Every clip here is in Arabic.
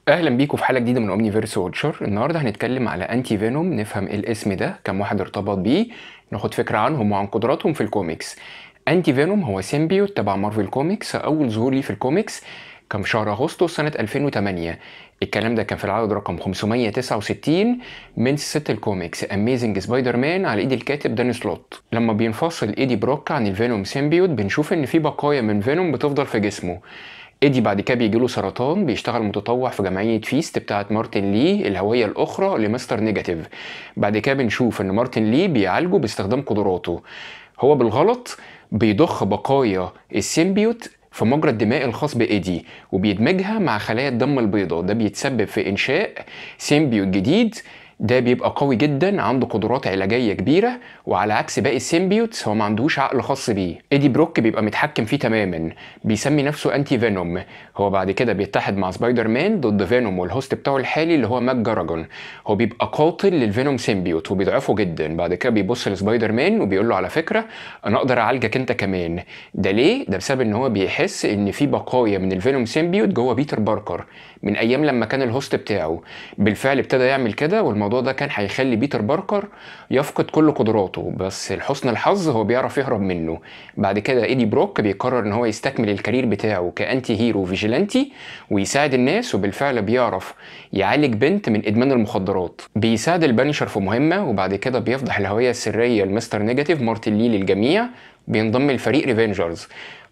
اهلا بيكم في حلقه جديده من اومنيفيرس ووتشر. النهارده هنتكلم على انتي فينوم، نفهم ايه الاسم ده، كم واحد ارتبط بيه، ناخد فكره عنهم وعن قدراتهم في الكوميكس. انتي فينوم هو سيمبيوت تبع مارفل كوميكس، اول ظهور ليه في الكوميكس كان في شهر اغسطس سنه 2008. الكلام ده كان في العدد رقم 569 من ست الكوميكس اميزنج سبايدر مان على ايد الكاتب داني سلوت. لما بينفصل ايدي بروك عن الفينوم سيمبيوت بنشوف ان في بقايا من فينوم بتفضل في جسمه. ايدي بعد كده بيجيله سرطان، بيشتغل متطوع في جمعية فيست بتاعة مارتن لي الهوية الأخرى لمستر نيجاتيف. بعد كده بنشوف إن مارتن لي بيعالجه باستخدام قدراته. هو بالغلط بيضخ بقايا السيمبيوت في مجرى الدماء الخاص بإيدي وبيدمجها مع خلايا الدم البيضاء، ده بيتسبب في إنشاء سيمبيوت جديد. ده بيبقى قوي جدا، عنده قدرات علاجية كبيرة، وعلى عكس باقي السيمبيوتس هو ما عندهوش عقل خاص بيه. ايدي بروك بيبقى متحكم فيه تماما، بيسمي نفسه انتي فينوم. هو بعد كده بيتحد مع سبايدر مان ضد فينوم والهوست بتاعه الحالي اللي هو ماك جاراجون. هو بيبقى قاتل للفينوم سيمبيوت وبيضعفه جدا. بعد كده بيبص لسبايدر مان وبيقول له على فكرة انا اقدر اعالجك انت كمان. ده ليه؟ ده بسبب ان هو بيحس ان في بقايا من الفينوم سيمبيوت جوه بيتر باركر من ايام لما كان الهوست بتاعه. بالفعل ابتدى يعمل كده، والموضوع ده كان هيخلي بيتر باركر يفقد كل قدراته، بس لحسن الحظ هو بيعرف يهرب منه. بعد كده ايدي بروك بيقرر ان هو يستكمل الكارير بتاعه كانتي هيرو فيجيلانتي ويساعد الناس، وبالفعل بيعرف يعالج بنت من ادمان المخدرات. بيساعد البانشر في مهمه، وبعد كده بيفضح الهويه السريه لمستر نيجاتيف مارتن لي للجميع. بينضم لفريق ريفنجرز.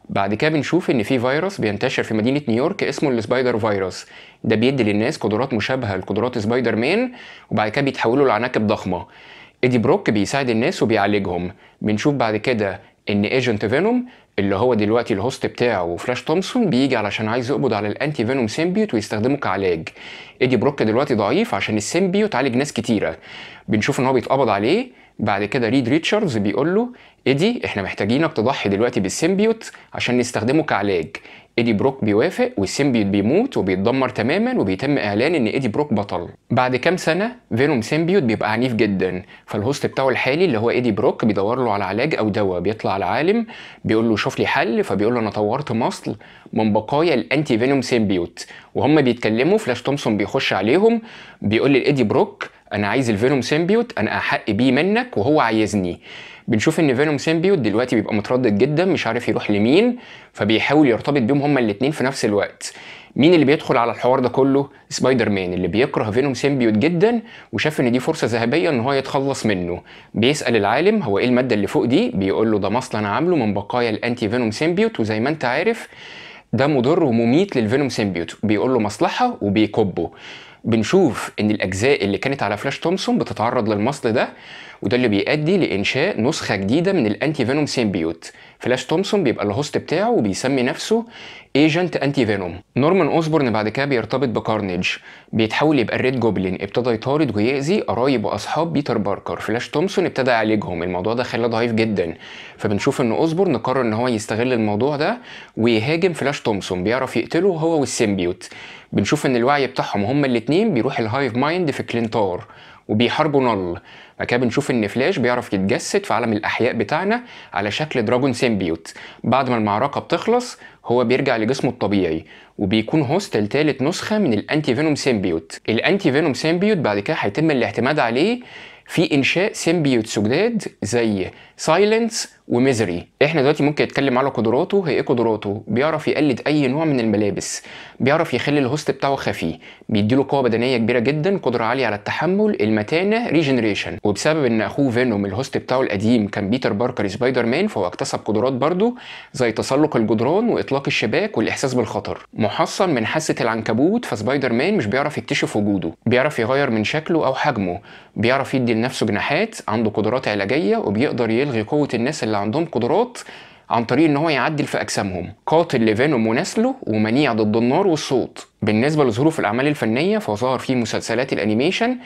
بعد كده بنشوف ان في فيروس بينتشر في مدينه نيويورك اسمه السبايدر فيروس. ده بيدي للناس قدرات مشابهه لقدرات سبايدر مان، وبعد كده بيتحولوا لعناكب ضخمه. ايدي بروك بيساعد الناس وبيعالجهم. بنشوف بعد كده ان ايجنت فينوم اللي هو دلوقتي الهوست بتاعه فلاش تومسون بيجي علشان عايز يقبض على الانتي فينوم سيمبيوت ويستخدمه كعلاج. ايدي بروك دلوقتي ضعيف عشان السيمبيوت عالج ناس كتيره. بنشوف ان هو بيتقبض عليه. بعد كده ريد ريتشاردز بيقول له ايدي احنا محتاجينك تضحي دلوقتي بالسيمبيوت عشان نستخدمه كعلاج. ايدي بروك بيوافق والسيمبيوت بيموت وبيتدمر تماما، وبيتم اعلان ان ايدي بروك بطل. بعد كام سنه فينوم سيمبيوت بيبقى عنيف جدا، فالهوست بتاعه الحالي اللي هو ايدي بروك بيدور له على علاج او دواء. بيطلع على عالم بيقول له شوف لي حل، فبيقول له انا طورت مصل من بقايا الانتي فينوم سيمبيوت. وهم بيتكلموا فلاش تومسون بيخش عليهم بيقول لايدي بروك انا عايز الفينوم سيمبيوت، انا احق بيه منك وهو عايزني. بنشوف ان فينوم سيمبيوت دلوقتي بيبقى متردد جدا، مش عارف يروح لمين، فبيحاول يرتبط بيهم هما الاتنين في نفس الوقت. مين اللي بيدخل على الحوار ده كله؟ سبايدر مان اللي بيكره فينوم سيمبيوت جدا وشاف ان دي فرصه ذهبيه ان هو يتخلص منه. بيسال العالم هو ايه الماده اللي فوق دي، بيقول له ده مصل انا عامله من بقايا الانتي فينوم سيمبيوت، وزي ما انت عارف ده مضر ومميت للفينوم سيمبيوت. بيقول له مصلحه وبيكبه. بنشوف ان الاجزاء اللي كانت على فلاش تومسون بتتعرض للمصل ده، وده اللي بيؤدي لانشاء نسخه جديده من الانتي فينوم سيمبيوت. فلاش تومسون بيبقى الهوست بتاعه وبيسمي نفسه ايجنت انتي فينوم. نورمان اوسبورن بعد كده بيرتبط بكارنيج، بيتحول يبقى الريد جوبلين، ابتدى يطارد ويأذي قرايب واصحاب بيتر باركر. فلاش تومسون ابتدى يعالجهم، الموضوع ده خلاه ضعيف جدا. فبنشوف ان اوسبورن قرر ان هو يستغل الموضوع ده ويهاجم فلاش تومسون، بيعرف يقتله هو والسيمبيوت. بنشوف ان الوعي بتاعهم هما الاتنين بيروح الهايف مايند في كلينتار وبيحاربوا نل. بعد كده بنشوف ان فلاش بيعرف يتجسد في عالم الاحياء بتاعنا على شكل دراجون سيمبيوت. بعد ما المعركه بتخلص هو بيرجع لجسمه الطبيعي وبيكون هوست لتالت نسخه من الانتي فينوم سيمبيوت. الانتي فينوم سيمبيوت بعد كده هيتم الاعتماد عليه في انشاء سيمبيوتس جداد زي سايلنس وميزري. احنا دلوقتي ممكن نتكلم على قدراته. هي ايه قدراته؟ بيعرف يقلد اي نوع من الملابس، بيعرف يخلي الهوست بتاعه خفي، بيديله قوه بدنيه كبيره جدا، قدره عاليه على التحمل، المتانه، ريجنريشن. وبسبب ان اخوه فينوم الهوست بتاعه القديم كان بيتر باركر سبايدر مان، فهو اكتسب قدرات برضه زي تسلق الجدران واطلاق الشباك والاحساس بالخطر. محصن من حاسه العنكبوت، فسبايدر مان مش بيعرف يكتشف وجوده، بيعرف يغير من شكله او حجمه، بيعرف يدي لنفسه جناحات، عنده قدرات علاجيه، وبيقدر يلغي قوه الناس اللي عندهم قدرات عن طريق ان هو يعدل في اجسامهم. قاتل لفينوم ونسله ومنيع ضد النار والصوت. بالنسبه لظهوره في الاعمال الفنيه فهو ظهر في مسلسلات الانيميشن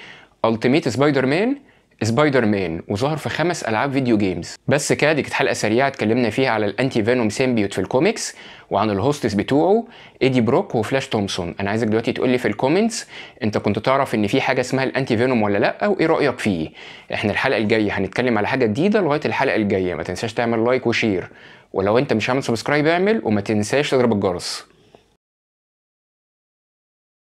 التيميت سبايدر مان، سبايدر مان، وظهر في 5 العاب فيديو جيمز. بس كده دي كانت حلقه سريعه اتكلمنا فيها على الانتي فينوم سيمبيوت في الكوميكس وعن الهوستس بتوعه ايدي بروك وفلاش تومسون. انا عايزك دلوقتي تقول لي في الكومنتس انت كنت تعرف ان في حاجه اسمها الانتي فينوم ولا لا، وايه رايك فيه. احنا الحلقه الجايه هنتكلم على حاجه جديده. لغايه الحلقه الجايه ما تنساش تعمل لايك وشير، ولو انت مش عامل سبسكرايب اعمل، وما تنساش تضرب الجرس.